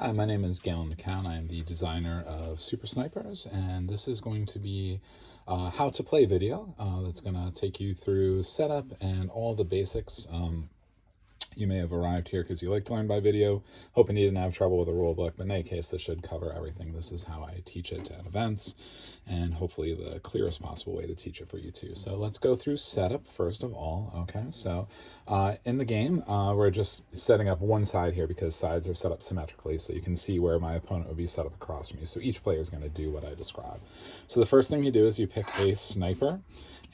Hi, my name is Galen McCown. I am the designer of Super Snipers, and this is going to be how to play video that's going to take you through setup and all the basics. You may have arrived here because you like to learn by video, hoping you didn't have trouble with the rulebook, but in any case, this should cover everything. This is how I teach it at events, and hopefully the clearest possible way to teach it for you too. So let's go through setup first of all. Okay, so in the game, we're just setting up one side here because sides are set up symmetrically, so you can see where my opponent would be set up across from you. So each player is going to do what I describe. So the first thing you do is you pick a sniper.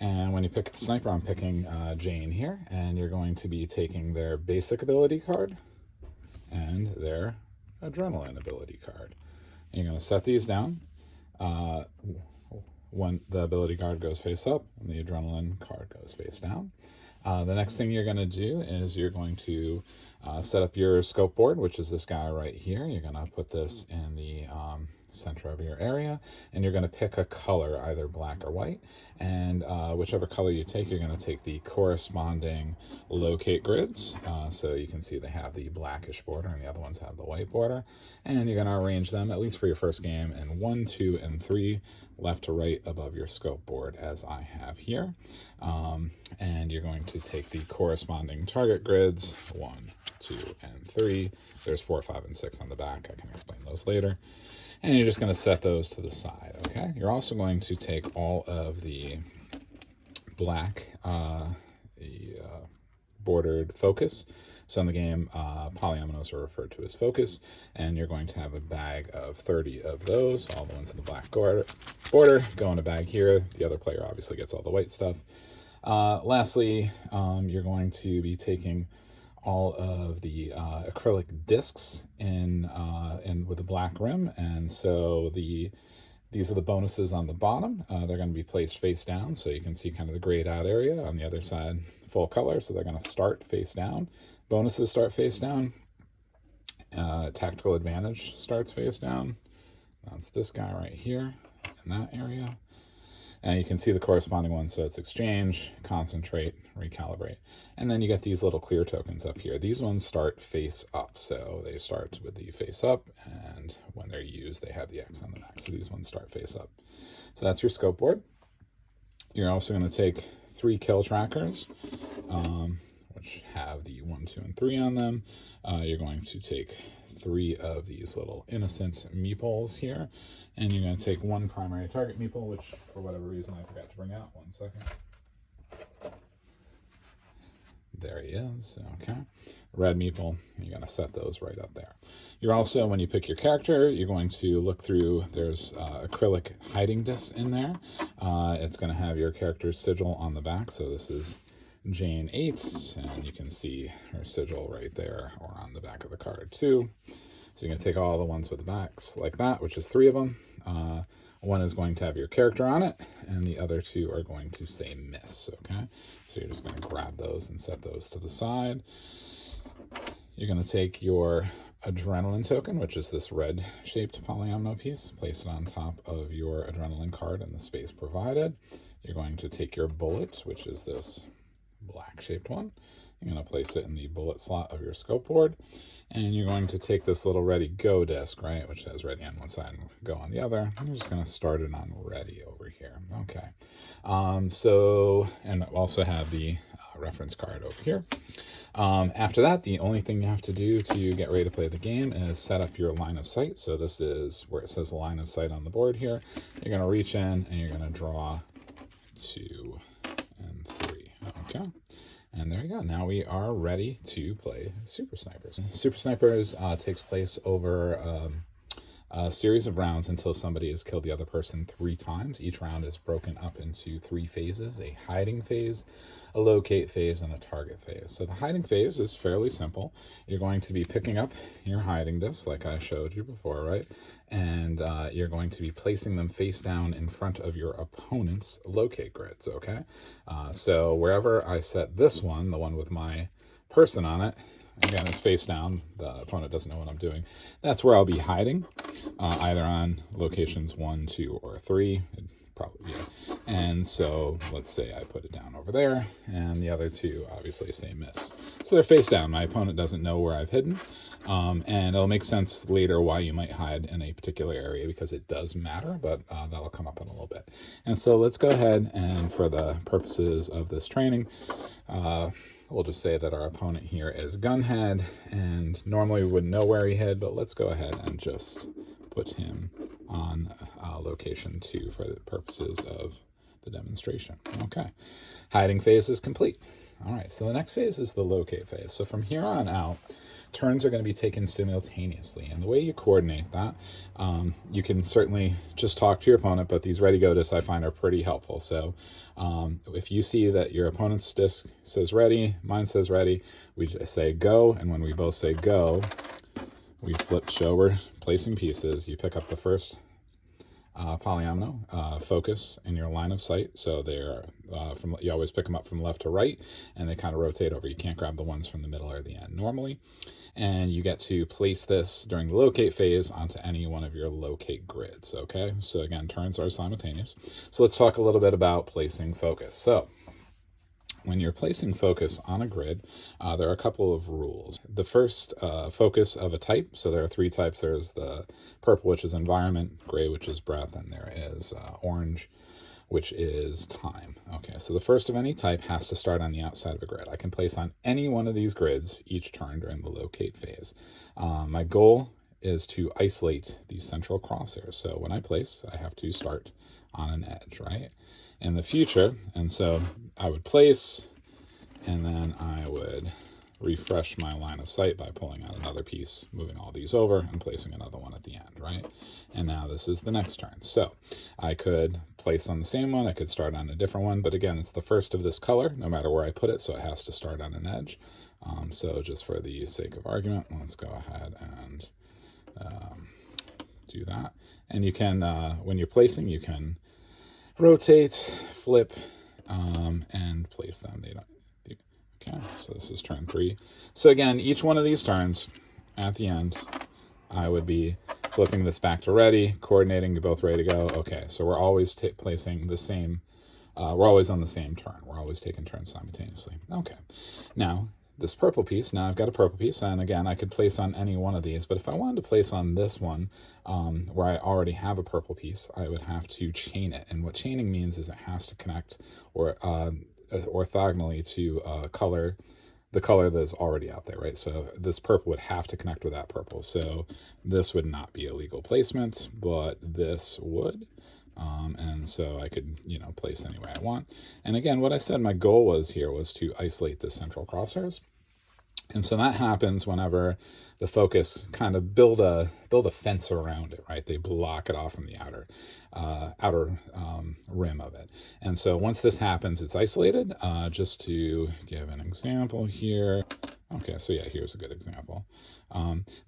And when you pick the sniper, I'm picking Jane here, and you're going to be taking their basic ability card and their adrenaline ability card. And you're going to set these down. When the ability card goes face up and the adrenaline card goes face down. The next thing you're going to do is you're going to set up your scope board, which is this guy right here. You're going to put this in the center of your area, and you're going to pick a color, either black or white, and whichever color you take, you're going to take the corresponding locate grids. So you can see they have the blackish border and the other ones have the white border, and you're going to arrange them, at least for your first game, in 1, 2, and 3, left to right above your scope board, as I have here. And you're going to take the corresponding target grids, 1, 2, and 3. There's 4, 5, and 6 on the back. I can explain those later. And you're just going to set those to the side, okay? You're also going to take all of the black, bordered focus. So in the game, polyominoes are referred to as focus, and you're going to have a bag of 30 of those. All the ones in the black border go in a bag here. The other player obviously gets all the white stuff. Lastly, you're going to be taking all of the acrylic discs in with a black rim, and so these are the bonuses on the bottom. They're going to be placed face down, so you can see kind of the grayed out area. On the other side, full color, so they're going to start face down. Bonuses start face down. Tactical advantage starts face down. That's this guy right here in that area. And you can see the corresponding ones, so it's exchange, concentrate, recalibrate. And then you get these little clear tokens up here. These ones start face up, so they start with the face up, and when they're used, they have the X on the back. So these ones start face up. So that's your scope board. You're also going to take 3 kill trackers, which have the 1, 2, and 3 on them. You're going to take 3 of these little innocent meeples here, and you're going to take 1 primary target meeple, which for whatever reason I forgot to bring out. 1 second. There he is. Okay, red meeple. You're going to set those right up there. You're also, when you pick your character, you're going to look through. There's acrylic hiding discs in there. It's going to have your character's sigil on the back. So this is Jane 8, and you can see her sigil right there, or on the back of the card too. So you're going to take all the ones with the backs like that, which is 3 of them. One is going to have your character on it, and the other 2 are going to say miss, okay? So you're just going to grab those and set those to the side. You're going to take your adrenaline token, which is this red-shaped polyomino piece, place it on top of your adrenaline card in the space provided. You're going to take your bullet, which is this black-shaped one. You're going to place it in the bullet slot of your scope board, and you're going to take this little ready go disc, right, which has ready on one side and go on the other. I'm just going to start it on ready over here. Okay. And also have the reference card over here. After that, the only thing you have to do to get ready to play the game is set up your line of sight. So this is where it says line of sight on the board here. You're going to reach in and you're going to draw 2 and 3. Okay. And there you go. Now we are ready to play Super Snipers. Super Snipers takes place over a series of rounds until somebody has killed the other person 3 times. Each round is broken up into 3 phases: a hiding phase, a locate phase, and a target phase. So the hiding phase is fairly simple. You're going to be picking up your hiding discs like I showed you before, right? And you're going to be placing them face down in front of your opponent's locate grids, okay? So wherever I set this one, the one with my person on it, again, it's face down. The opponent doesn't know what I'm doing. That's where I'll be hiding, either on locations 1, 2, or 3. Probably, yeah. And so let's say I put it down over there, and the other 2 obviously say miss. So they're face down. My opponent doesn't know where I've hidden. And it'll make sense later why you might hide in a particular area, because it does matter, but that'll come up in a little bit. And so let's go ahead and, for the purposes of this training, we'll just say that our opponent here is Gunhead, and normally we wouldn't know where he hid, but let's go ahead and just put him on location 2 for the purposes of the demonstration. Okay, hiding phase is complete. All right, so the next phase is the locate phase. So from here on out, turns are going to be taken simultaneously, and the way you coordinate that, you can certainly just talk to your opponent, but these ready go discs I find are pretty helpful. So if you see that your opponent's disc says ready, mine says ready, we just say go, and when we both say go, we flip show we're placing pieces. You pick up the first polyomino, focus in your line of sight. So they're you always pick them up from left to right, and they kind of rotate over. You can't grab the ones from the middle or the end normally. And you get to place this during the locate phase onto any one of your locate grids. Okay, so again, turns are simultaneous. So let's talk a little bit about placing focus. So when you're placing focus on a grid, there are a couple of rules. The first, focus of a type. So there are 3 types. There's the purple, which is environment, gray, which is breath, and there is orange, which is time. Okay, so the first of any type has to start on the outside of a grid. I can place on any one of these grids each turn during the locate phase. My goal is to isolate these central crosshairs. So when I place, I have to start on an edge, right? In the future, and so I would place, and then I would refresh my line of sight by pulling out another piece, moving all these over, and placing another one at the end, right? And now this is the next turn. So I could place on the same one, I could start on a different one, but again, it's the first of this color, no matter where I put it, so it has to start on an edge. So just for the sake of argument, let's go ahead and do that. And you can, when you're placing, you can rotate, flip, and place them. Okay, so this is turn 3. So again, each one of these turns, at the end, I would be flipping this back to ready, coordinating, both ready to go. Okay, so we're always placing the same, we're always on the same turn. We're always taking turns simultaneously. Okay, now this purple piece, now I've got a purple piece, and again, I could place on any one of these, but if I wanted to place on this one, where I already have a purple piece, I would have to chain it. And what chaining means is it has to connect or orthogonally to the color that is already out there, right? So this purple would have to connect with that purple. So this would not be a legal placement, but this would. And so I could, place any way I want. And again, what I said my goal was to isolate the central crosshairs. And so that happens whenever the focus kind of build a fence around it, right? They block it off from the outer rim of it. And so once this happens, it's isolated. Just to give an example here. Okay, so yeah, here's a good example.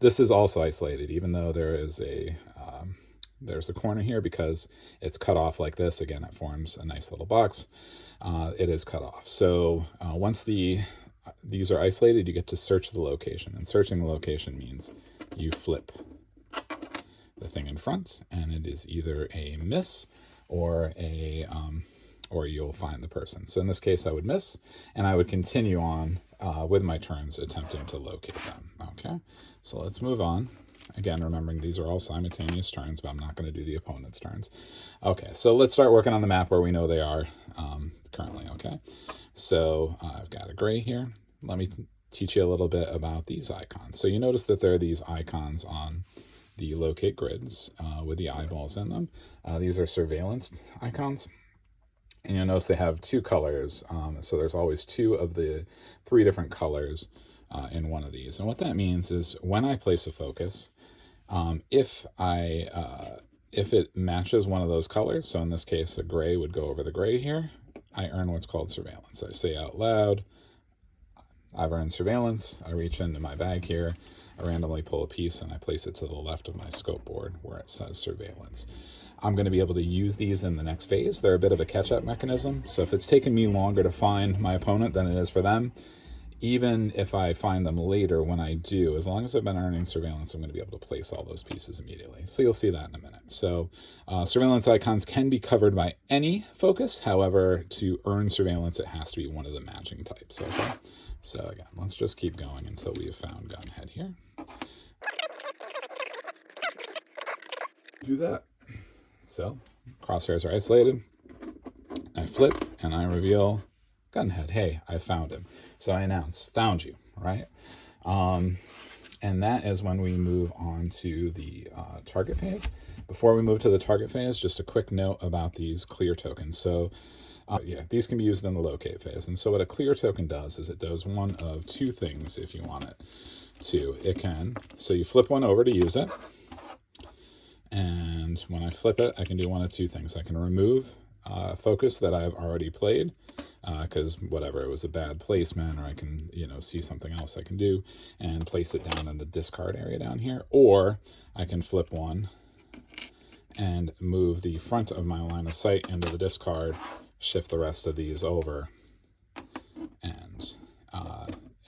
This is also isolated, even though there's a corner here, because it's cut off like this. Again, it forms a nice little box. It is cut off. So once these are isolated, you get to search the location. And searching the location means you flip the thing in front, and it is either a miss or or you'll find the person. So in this case, I would miss, and I would continue on with my turns attempting to locate them. Okay, so let's move on. Again, remembering these are all simultaneous turns, but I'm not going to do the opponent's turns. Okay, so let's start working on the map where we know they are currently, okay? So I've got a gray here. Let me teach you a little bit about these icons. So you notice that there are these icons on the locate grids with the eyeballs in them. These are surveillance icons. And you'll notice they have 2 colors. So there's always 2 of the 3 different colors in one of these. And what that means is when I place a focus, if it matches one of those colors, so in this case a gray would go over the gray here, I earn what's called surveillance. I say out loud, I've earned surveillance. I reach into my bag here, I randomly pull a piece, and I place it to the left of my scope board where it says surveillance. I'm going to be able to use these in the next phase. They're a bit of a catch-up mechanism. So if it's taken me longer to find my opponent than it is for them, even if I find them later, when I do, as long as I've been earning surveillance, I'm going to be able to place all those pieces immediately. So you'll see that in a minute. So surveillance icons can be covered by any focus. However, to earn surveillance, it has to be one of the matching types. Okay. So again, let's just keep going until we have found Gunhead here. do that. So crosshairs are isolated. I flip and I reveal Gunhead. Hey, I found him. So I announce, found you, right? And that is when we move on to the target phase. Before we move to the target phase, just a quick note about these clear tokens. So yeah, these can be used in the locate phase. And so what a clear token does is it does one of two things if you want it to. It can, so you flip one over to use it. And when I flip it, I can do one of two things. I can remove focus that I've already played, because whatever, it was a bad placement, or I can, see something else I can do and place it down in the discard area down here. Or I can flip one and move the front of my line of sight into the discard, shift the rest of these over,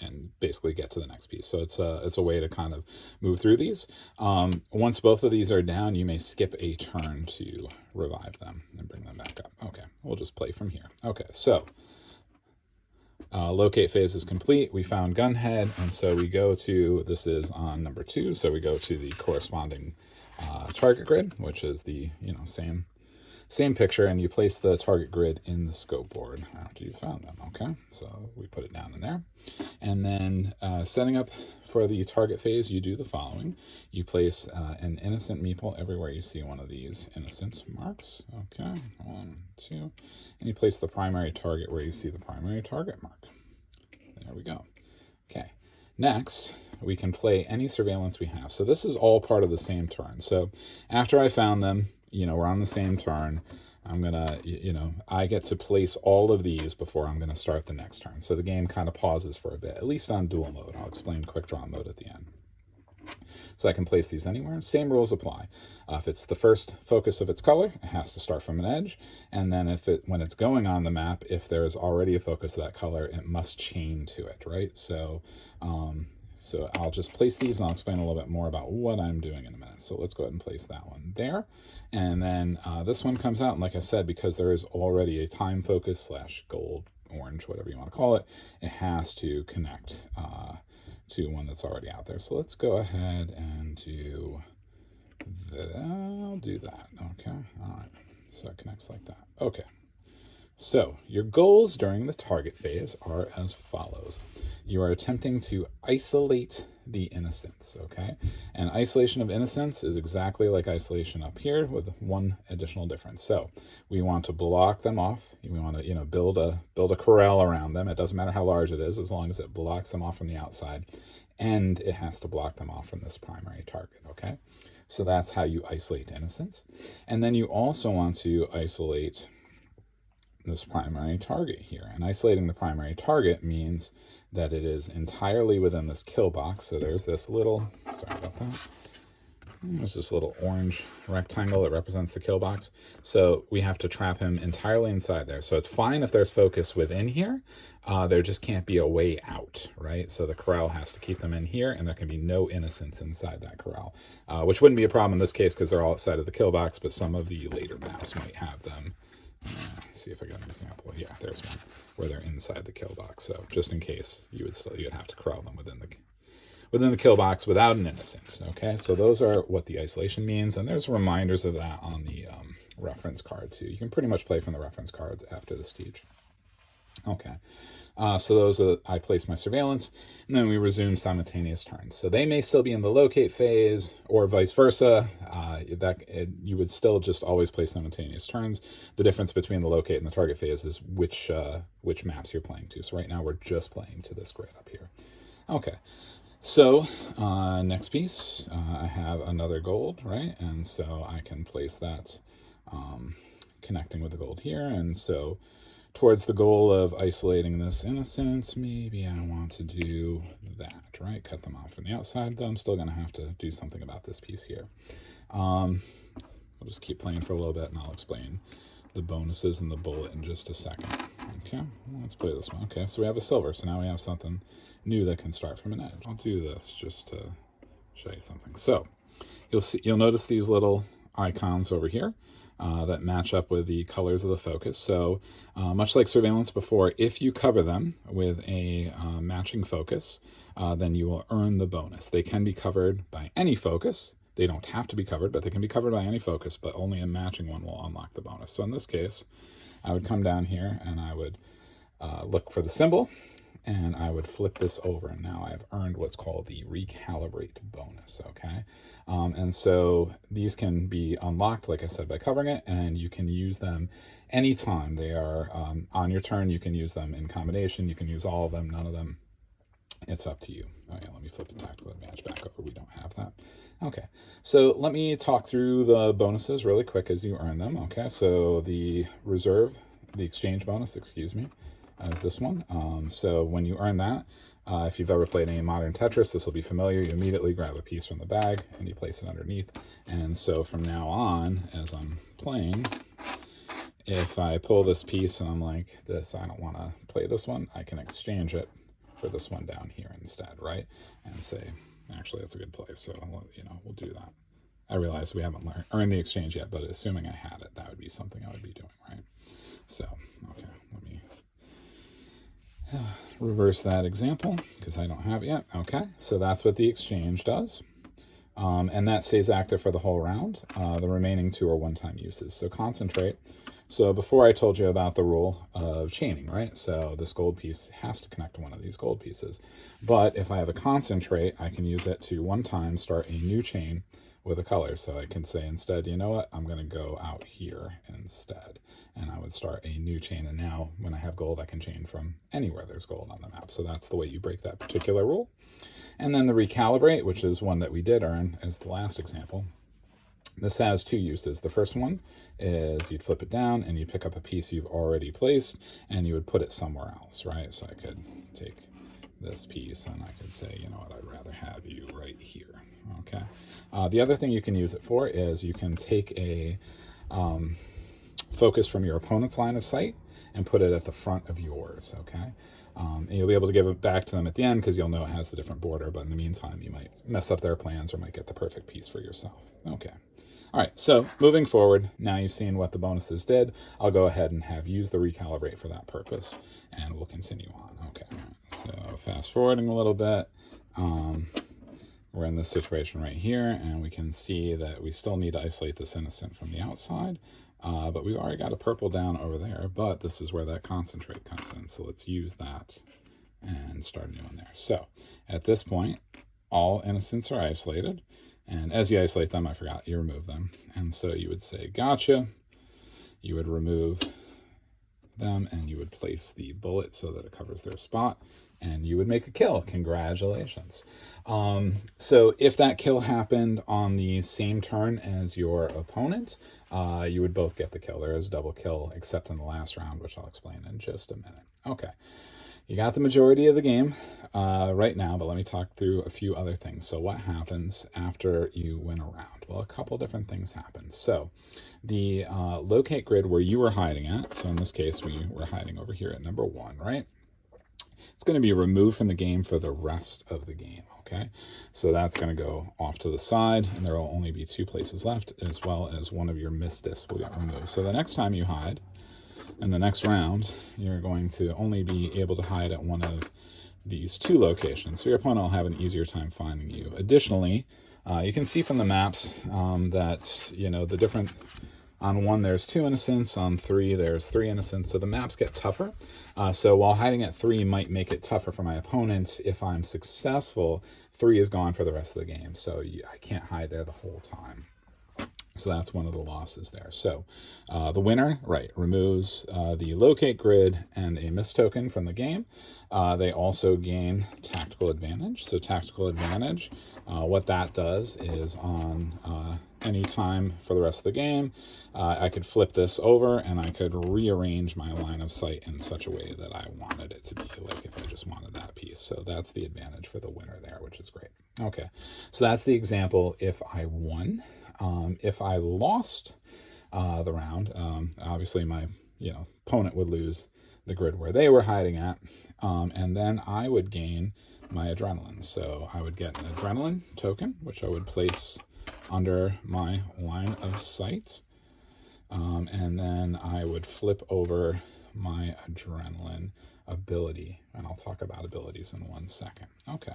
and basically get to the next piece. So it's a way to kind of move through these. Once both of these are down, you may skip a turn to revive them and bring them back up. Okay, we'll just play from here. Okay, so locate phase is complete. We found Gunhead, and so we go to, this is on number 2, so we go to the corresponding target grid, which is the same picture, and you place the target grid in the scope board after you found them. Okay, so we put it down in there. And then setting up for the target phase, you do the following. You place an innocent meeple everywhere you see one of these innocent marks. Okay, 1, 2. And you place the primary target where you see the primary target mark. There we go. Okay, next, we can play any surveillance we have. So this is all part of the same turn. So after I found them, we're on the same turn. I'm going to, I get to place all of these before I'm going to start the next turn. So the game kind of pauses for a bit, at least on dual mode. I'll explain quick draw mode at the end. So I can place these anywhere. Same rules apply. If it's the first focus of its color, it has to start from an edge. And then when it's going on the map, if there is already a focus of that color, it must chain to it, right? So I'll just place these, and I'll explain a little bit more about what I'm doing in a minute. So let's go ahead and place that one there. And then this one comes out, and like I said, because there is already a time focus / gold, orange, whatever you want to call it, it has to connect to one that's already out there. So let's go ahead and do that. I'll do that. Okay. All right. So it connects like that. Okay. So your goals during the target phase are as follows. You are attempting to isolate the innocents, okay? And isolation of innocents is exactly like isolation up here with one additional difference. So we want to block them off. We want to, build a corral around them. It doesn't matter how large it is, as long as it blocks them off from the outside, and it has to block them off from this primary target, okay? So that's how you isolate innocents. And then you also want to isolate this primary target here. And isolating the primary target means that it is entirely within this kill box. So there's this little, sorry about that, there's this little orange rectangle that represents the kill box. So we have to trap him entirely inside there. So it's fine if there's focus within here. There just can't be a way out, right? So the corral has to keep them in here, and there can be no innocents inside that corral, which wouldn't be a problem in this case because they're all outside of the kill box, but some of the later maps might have them. See if I got an example. Yeah, there's one where they're inside the kill box. So just in case, you'd have to corral them within the kill box without an innocent. Okay, so those are what the isolation means, and there's reminders of that on the reference card too. You can pretty much play from the reference cards after the stage. Okay, so those are I place my surveillance, and then we resume simultaneous turns. So they may still be in the locate phase, or vice versa. You would still just always play simultaneous turns. The difference between the locate and the target phase is which maps you're playing to. So right now we're just playing to this grid up here. Okay, so next piece, I have another gold, right? And so I can place that connecting with the gold here, and so towards the goal of isolating this innocent, maybe I want to do that, right? Cut them off from the outside, though I'm still going to have to do something about this piece here. We'll just keep playing for a little bit, and I'll explain the bonuses and the bullet in just a second. Okay, let's play this one. Okay, so we have a silver, so now we have something new that can start from an edge. I'll do this just to show you something. So you'll notice these little icons over here. That match up with the colors of the focus. So much like surveillance before, if you cover them with a matching focus, then you will earn the bonus. They can be covered by any focus. They don't have to be covered, but they can be covered by any focus, but only a matching one will unlock the bonus. So in this case, I would come down here and I would look for the symbol, and I would flip this over, and now I've earned what's called the recalibrate bonus, okay? And so these can be unlocked, like I said, by covering it, and you can use them anytime. They are on your turn. You can use them in combination. You can use all of them, none of them. It's up to you. Oh yeah, let me flip the tactical advantage back over. We don't have that. Okay, so let me talk through the bonuses really quick as you earn them. Okay, so the exchange bonus, excuse me, is this one. So when you earn that, if you've ever played any modern Tetris, this will be familiar. You immediately grab a piece from the bag and you place it underneath. And so from now on, as I'm playing, if I pull this piece and I'm like this, I don't want to play this one, I can exchange it for this one down here instead, right? And say, actually, that's a good play. So, we'll do that. I realize we haven't earned the exchange yet, but assuming I had it, that would be something I would be doing, right? So, okay, let me reverse that example because I don't have it yet. Okay, so that's what the exchange does. And that stays active for the whole round. The remaining two are one-time uses. So concentrate. So before I told you about the rule of chaining, right? So this gold piece has to connect to one of these gold pieces. But if I have a concentrate, I can use it to one time start a new chain with a color. So I can say instead, you know what? I'm going to go out here instead. And I would start a new chain. And now when I have gold, I can chain from anywhere there's gold on the map. So that's the way you break that particular rule. And then the recalibrate, which is one that we did earn as the last example. This has two uses. The first one is you'd flip it down and you'd pick up a piece you've already placed and you would put it somewhere else, right? So I could take this piece and I could say, you know what, I'd rather have you right here, okay? The other thing you can use it for is you can take a focus from your opponent's line of sight and put it at the front of yours, okay? And you'll be able to give it back to them at the end because you'll know it has the different border, but in the meantime, you might mess up their plans or might get the perfect piece for yourself. Okay. All right, so moving forward, now you've seen what the bonuses did. I'll go ahead and have used the recalibrate for that purpose, and we'll continue on. Okay, so fast forwarding a little bit. We're in this situation right here, and we can see that we still need to isolate this innocent from the outside. But we've already got a purple down over there, but this is where that concentrate comes in. So let's use that and start a new one there. So at this point, all innocents are isolated. And as you isolate them, I forgot, you remove them. And so you would say, gotcha. You would remove them and you would place the bullet so that it covers their spot. And you would make a kill. Congratulations. So if that kill happened on the same turn as your opponent, you would both get the kill. There is a double kill, except in the last round, which I'll explain in just a minute. Okay. You got the majority of the game right now, but let me talk through a few other things. So what happens after you win a round? Well, a couple different things happen. So the locate grid where you were hiding at, so in this case, we were hiding over here at number 1, right? It's going to be removed from the game for the rest of the game, okay? So that's going to go off to the side, and there will only be 2 places left, as well as one of your miss discs will get removed. So the next time you hide, in the next round, you're going to only be able to hide at one of these 2 locations. So your opponent will have an easier time finding you. Additionally, you can see from the maps that, the different, on 1 there's 2 innocents, on 3 there's 3 innocents. So the maps get tougher. So while hiding at 3 might make it tougher for my opponent, if I'm successful, 3 is gone for the rest of the game. So I can't hide there the whole time. So that's one of the losses there. So the winner, right, removes the locate grid and a miss token from the game. They also gain tactical advantage. So tactical advantage, what that does is on any time for the rest of the game, I could flip this over and I could rearrange my line of sight in such a way that I wanted it to be, like if I just wanted that piece. So that's the advantage for the winner there, which is great. Okay, so that's the example if I won. If I lost the round, obviously my opponent would lose the grid where they were hiding at, and then I would gain my adrenaline. So I would get an adrenaline token, which I would place under my line of sight, and then I would flip over my adrenaline ability, and I'll talk about abilities in 1 second. Okay,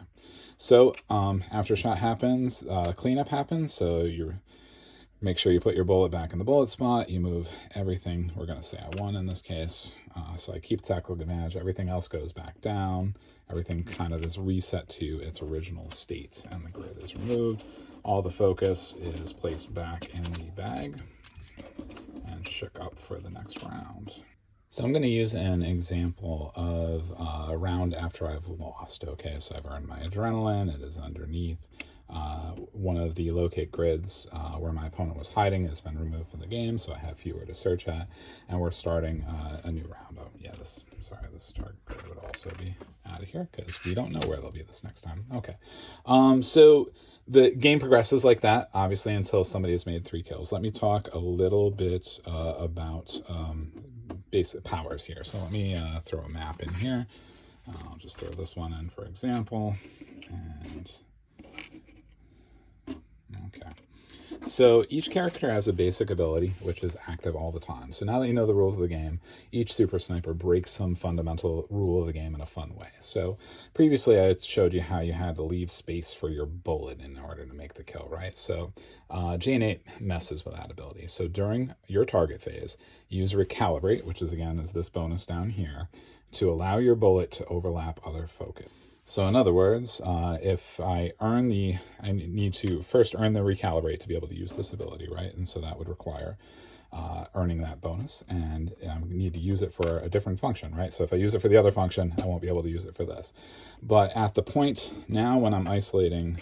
so after shot happens, cleanup happens. So you make sure you put your bullet back in the bullet spot. You move everything. We're going to say I won in this case. So I keep tactical advantage. Everything else goes back down. Everything kind of is reset to its original state, and the grid is removed. All the focus is placed back in the bag and shook up for the next round. So I'm going to use an example of a round after I've lost. Okay, so I've earned my adrenaline. It is underneath. One of the locate grids where my opponent was hiding has been removed from the game, so I have fewer to search at, and we're starting a new round. Oh, yeah, this target grid would also be out of here because we don't know where they'll be this next time. Okay, so the game progresses like that, obviously, until somebody has made 3 kills. Let me talk a little bit about basic powers here. So let me throw a map in here. I'll just throw this one in for example, and okay. So each character has a basic ability, which is active all the time. So now that you know the rules of the game, each Super Sniper breaks some fundamental rule of the game in a fun way. So previously I showed you how you had to leave space for your bullet in order to make the kill, right? So J8 messes with that ability. So during your target phase, use Recalibrate, which is again is this bonus down here, to allow your bullet to overlap other focus. So in other words, if I need to first earn the Recalibrate to be able to use this ability, right? And so that would require earning that bonus, and I need to use it for a different function, right? So if I use it for the other function, I won't be able to use it for this. But at the point now when I'm isolating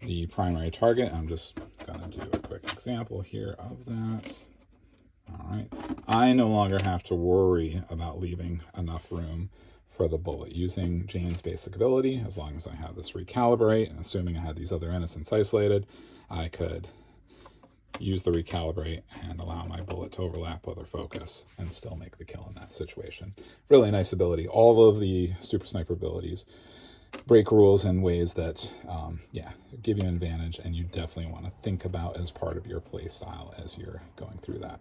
the primary target, I'm just going to do a quick example here of that. All right, I no longer have to worry about leaving enough room for the bullet using Jane's basic ability. As long as I have this Recalibrate, and assuming I had these other innocents isolated, I could use the Recalibrate and allow my bullet to overlap other focus and still make the kill in that situation. Really nice ability. All of the Super Sniper abilities break rules in ways that give you an advantage, and you definitely want to think about as part of your play style as you're going through that.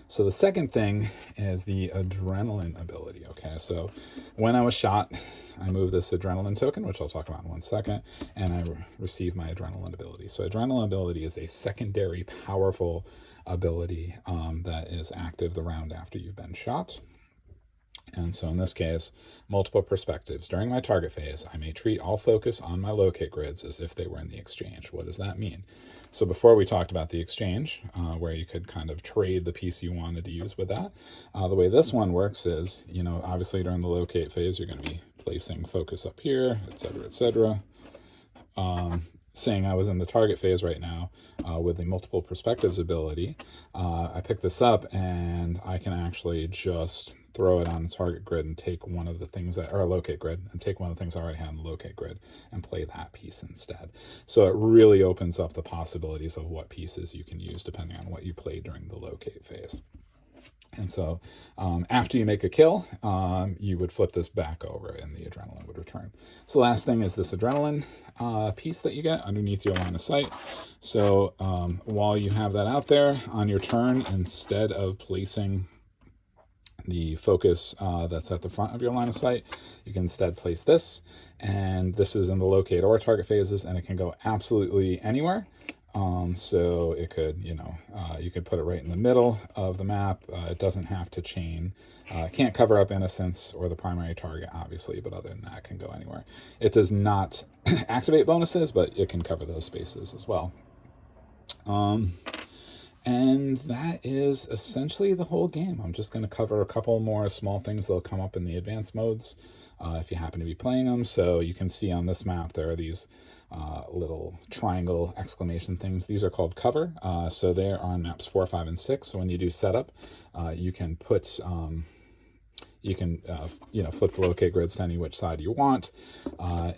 So the second thing is the adrenaline ability. Okay, so when I was shot, I moved this adrenaline token, which I'll talk about in 1 second, and I received my adrenaline ability. So adrenaline ability is a secondary powerful ability that is active the round after you've been shot. And so in this case, multiple perspectives. During my target phase, I may treat all focus on my locate grids as if they were in the exchange. What does that mean? So before we talked about the exchange, where you could kind of trade the piece you wanted to use with that. The way this one works is, obviously during the locate phase, you're going to be placing focus up here, etc., etc. Saying I was in the target phase right now with the multiple perspectives ability, I pick this up and I can actually just throw it on the target grid and take one of the things or a locate grid and take one of the things I already have on the locate grid and play that piece instead. So it really opens up the possibilities of what pieces you can use depending on what you play during the locate phase. And so after you make a kill, you would flip this back over and the adrenaline would return. So the last thing is this adrenaline piece that you get underneath your line of sight. So while you have that out there on your turn, instead of placing the focus that's at the front of your line of sight, you can instead place this. And this is in the locate or target phases, and it can go absolutely anywhere. So it could, you could put it right in the middle of the map. It doesn't have to chain. It can't cover up innocents or the primary target, obviously, but other than that, it can go anywhere. It does not activate bonuses, but it can cover those spaces as well. And that is essentially the whole game. I'm just going to cover a couple more small things that'll come up in the advanced modes if you happen to be playing them. So you can see on this map there are these little triangle exclamation things. These are called cover. So they're on maps 4, 5, and 6. So when you do setup, you can put flip the locate grids to any which side you want,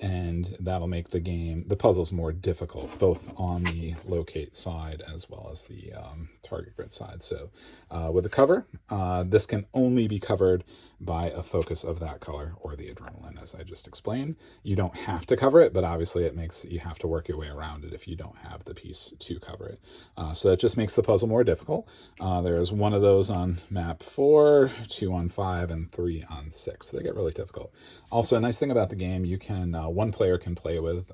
and that'll make the puzzles more difficult, both on the locate side as well as the target grid side. So with the cover, this can only be covered by a focus of that color or the adrenaline, as I just explained. You don't have to cover it, but obviously you have to work your way around it if you don't have the piece to cover it. So it just makes the puzzle more difficult. There's one of those on map 4, 2 on 5, and 3 on 6. So they get really difficult. Also, a nice thing about the game, you can one player can play with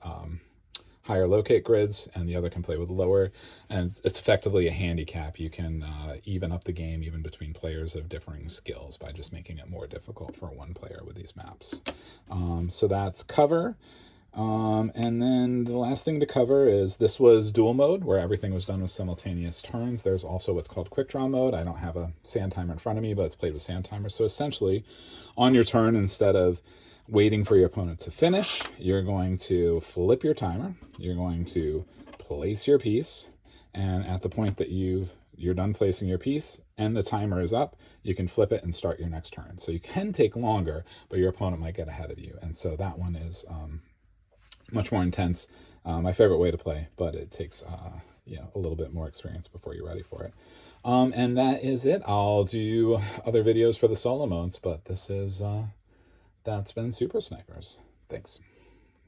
higher locate grids, and the other can play with lower, and it's effectively a handicap. You can even up the game even between players of differing skills by just making it more difficult for one player with these maps. So that's cover. And then the last thing to cover is this was dual mode, where everything was done with simultaneous turns. There's also what's called quick draw mode. I don't have a sand timer in front of me, but it's played with sand timer. So essentially, on your turn, instead of waiting for your opponent to finish, you're going to flip your timer, you're going to place your piece, and at the point that you're done placing your piece and the timer is up, you can flip it and start your next turn. So you can take longer, but your opponent might get ahead of you. And so that one is much more intense. My favorite way to play, but it takes a little bit more experience before you're ready for it. And that is it. I'll do other videos for the solo modes, but this is that's been Super Snipers. Thanks.